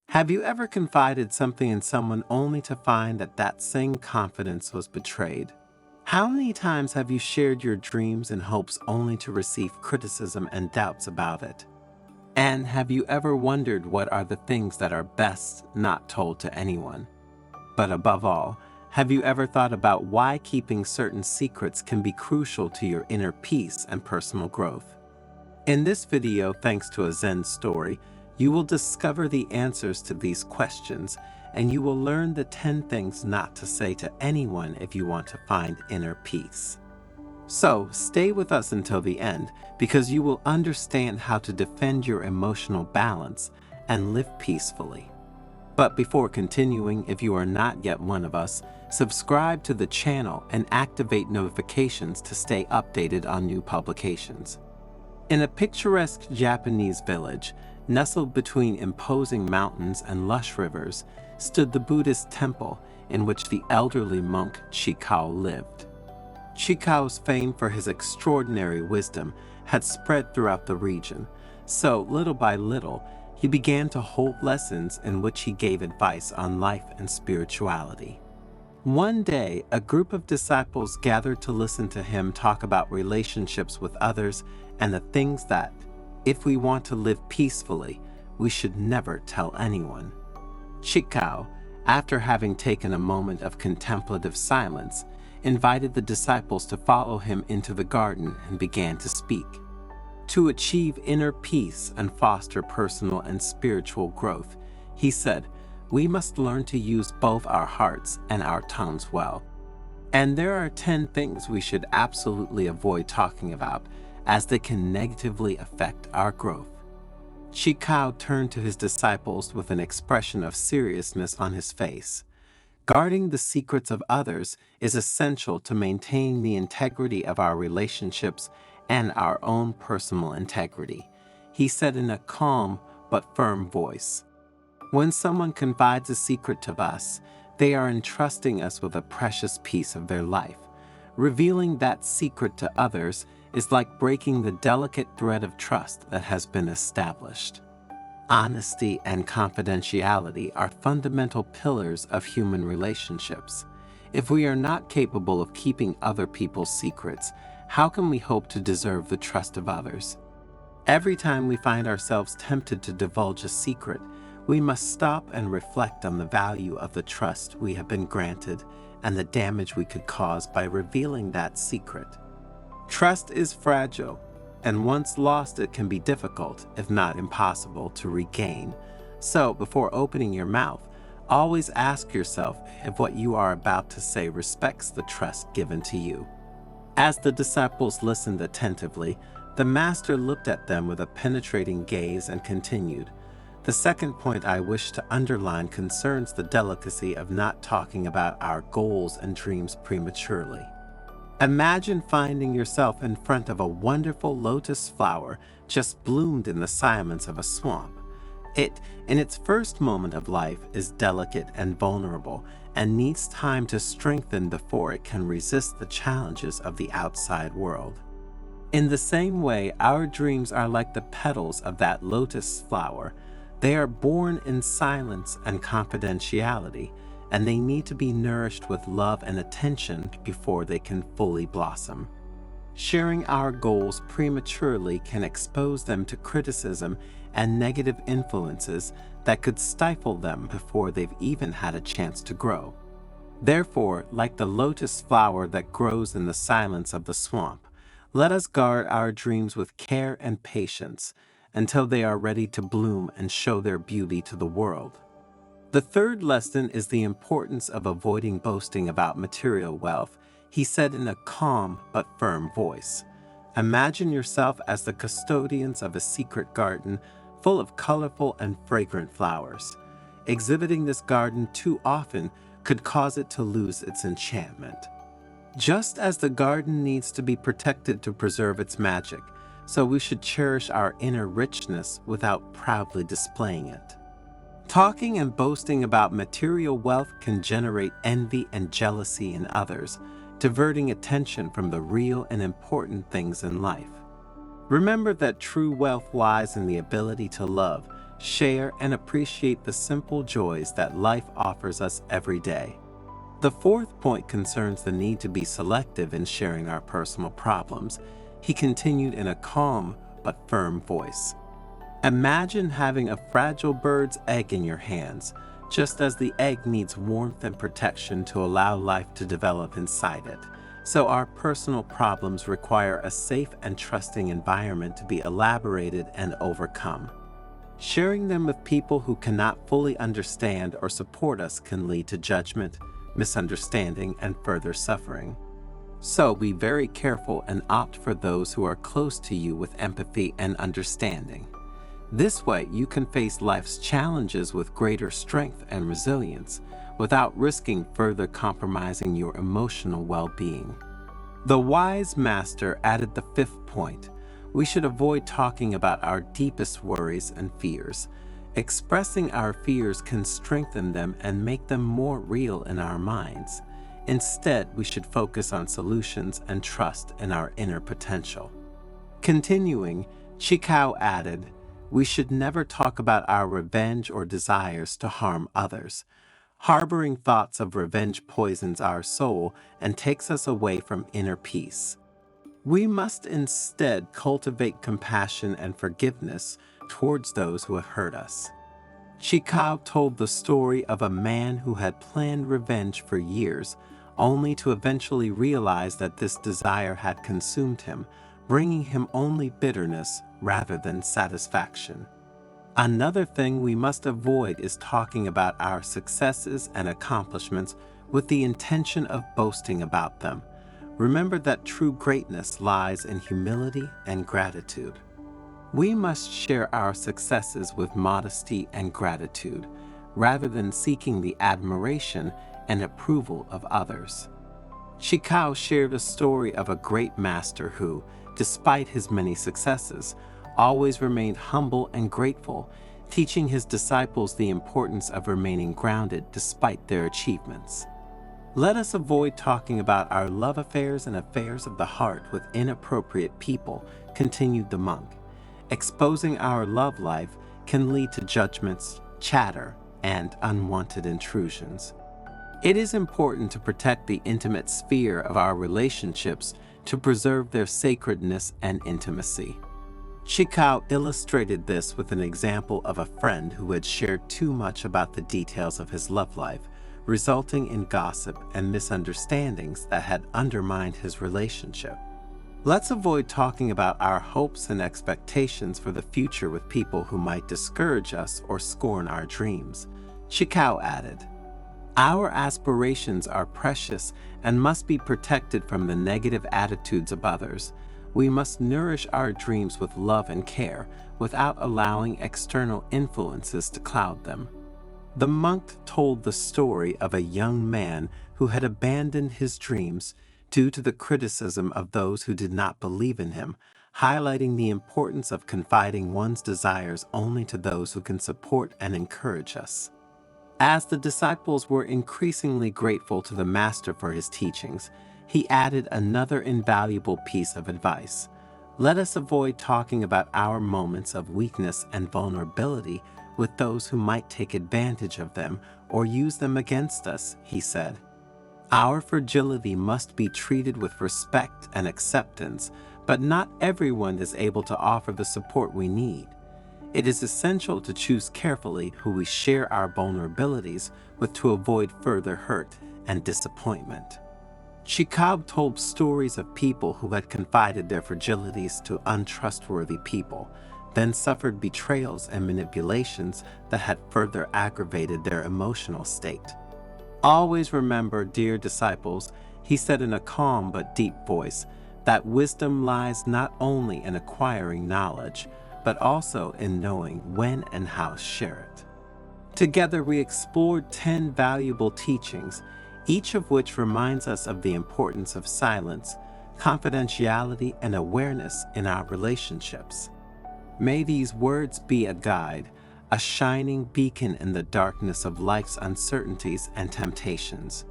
Have you ever confided something in someone only to find that that same confidence was betrayed? How many times have you shared your dreams and hopes only to receive criticism and doubts about it? And have you ever wondered what are the things that are best not told to anyone? But above all, have you ever thought about why keeping certain secrets can be crucial to your inner peace and personal growth? In this video, thanks to a Zen story, you will discover the answers to these questions, and you will learn the 10 things not to say to anyone if you want to find inner peace. So, stay with us until the end, because you will understand how to defend your emotional balance and live peacefully. But before continuing, if you are not yet one of us, subscribe to the channel and activate notifications to stay updated on new publications. In a picturesque Japanese village, nestled between imposing mountains and lush rivers, stood the Buddhist temple in which the elderly monk Chikao lived. Chikao's fame for his extraordinary wisdom had spread throughout the region, so little by little, he began to hold lessons in which he gave advice on life and spirituality. One day, a group of disciples gathered to listen to him talk about relationships with others and the things that, if we want to live peacefully, we should never tell anyone. Chikao, after having taken a moment of contemplative silence, invited the disciples to follow him into the garden and began to speak. To achieve inner peace and foster personal and spiritual growth, he said, we must learn to use both our hearts and our tongues well. And there are 10 things we should absolutely avoid talking about, as they can negatively affect our growth. Chikao turned to his disciples with an expression of seriousness on his face. Guarding the secrets of others is essential to maintain the integrity of our relationships and our own personal integrity, he said in a calm but firm voice. When someone confides a secret to us, they are entrusting us with a precious piece of their life. Revealing that secret to others is like breaking the delicate thread of trust that has been established. Honesty and confidentiality are fundamental pillars of human relationships. If we are not capable of keeping other people's secrets, how can we hope to deserve the trust of others? Every time we find ourselves tempted to divulge a secret, we must stop and reflect on the value of the trust we have been granted and the damage we could cause by revealing that secret. Trust is fragile, and once lost it can be difficult, if not impossible, to regain. So, before opening your mouth, always ask yourself if what you are about to say respects the trust given to you. As the disciples listened attentively, the Master looked at them with a penetrating gaze and continued, the second point I wish to underline concerns the delicacy of not talking about our goals and dreams prematurely. Imagine finding yourself in front of a wonderful lotus flower just bloomed in the silence of a swamp. It, in its first moment of life, is delicate and vulnerable and needs time to strengthen before it can resist the challenges of the outside world. In the same way, our dreams are like the petals of that lotus flower. They are born in silence and confidentiality, and they need to be nourished with love and attention before they can fully blossom. Sharing our goals prematurely can expose them to criticism and negative influences that could stifle them before they've even had a chance to grow. Therefore, like the lotus flower that grows in the silence of the swamp, let us guard our dreams with care and patience until they are ready to bloom and show their beauty to the world. The third lesson is the importance of avoiding boasting about material wealth, he said in a calm but firm voice. Imagine yourself as the custodians of a secret garden full of colorful and fragrant flowers. Exhibiting this garden too often could cause it to lose its enchantment. Just as the garden needs to be protected to preserve its magic, so we should cherish our inner richness without proudly displaying it. Talking and boasting about material wealth can generate envy and jealousy in others, diverting attention from the real and important things in life. Remember that true wealth lies in the ability to love, share, and appreciate the simple joys that life offers us every day. The fourth point concerns the need to be selective in sharing our personal problems. He continued in a calm but firm voice. Imagine having a fragile bird's egg in your hands. Just as the egg needs warmth and protection to allow life to develop inside it, so our personal problems require a safe and trusting environment to be elaborated and overcome. Sharing them with people who cannot fully understand or support us can lead to judgment, misunderstanding, and further suffering. So be very careful and opt for those who are close to you with empathy and understanding. This way, you can face life's challenges with greater strength and resilience without risking further compromising your emotional well-being. The wise master added the fifth point. We should avoid talking about our deepest worries and fears. Expressing our fears can strengthen them and make them more real in our minds. Instead, we should focus on solutions and trust in our inner potential. Continuing, Chikao added, we should never talk about our revenge or desires to harm others. Harboring thoughts of revenge poisons our soul and takes us away from inner peace. We must instead cultivate compassion and forgiveness towards those who have hurt us. Chikao told the story of a man who had planned revenge for years, only to eventually realize that this desire had consumed him, bringing him only bitterness rather than satisfaction. Another thing we must avoid is talking about our successes and accomplishments with the intention of boasting about them. Remember that true greatness lies in humility and gratitude. We must share our successes with modesty and gratitude, rather than seeking the admiration and approval of others. Chikao shared a story of a great master who, despite his many successes, always remained humble and grateful, teaching his disciples the importance of remaining grounded despite their achievements. Let us avoid talking about our love affairs and affairs of the heart with inappropriate people, continued the monk. Exposing our love life can lead to judgments, chatter, and unwanted intrusions. It is important to protect the intimate sphere of our relationships to preserve their sacredness and intimacy. Chikao illustrated this with an example of a friend who had shared too much about the details of his love life, resulting in gossip and misunderstandings that had undermined his relationship. Let's avoid talking about our hopes and expectations for the future with people who might discourage us or scorn our dreams. Chikao added, our aspirations are precious and must be protected from the negative attitudes of others. We must nourish our dreams with love and care without allowing external influences to cloud them. The monk told the story of a young man who had abandoned his dreams due to the criticism of those who did not believe in him, highlighting the importance of confiding one's desires only to those who can support and encourage us. As the disciples were increasingly grateful to the Master for his teachings, he added another invaluable piece of advice. Let us avoid talking about our moments of weakness and vulnerability with those who might take advantage of them or use them against us, he said. Our fragility must be treated with respect and acceptance, but not everyone is able to offer the support we need. It is essential to choose carefully who we share our vulnerabilities with to avoid further hurt and disappointment. Chikao told stories of people who had confided their fragilities to untrustworthy people, then suffered betrayals and manipulations that had further aggravated their emotional state. Always remember, dear disciples, he said in a calm but deep voice, that wisdom lies not only in acquiring knowledge, but also in knowing when and how to share it. Together we explored 10 valuable teachings, each of which reminds us of the importance of silence, confidentiality, and awareness in our relationships. May these words be a guide, a shining beacon in the darkness of life's uncertainties and temptations.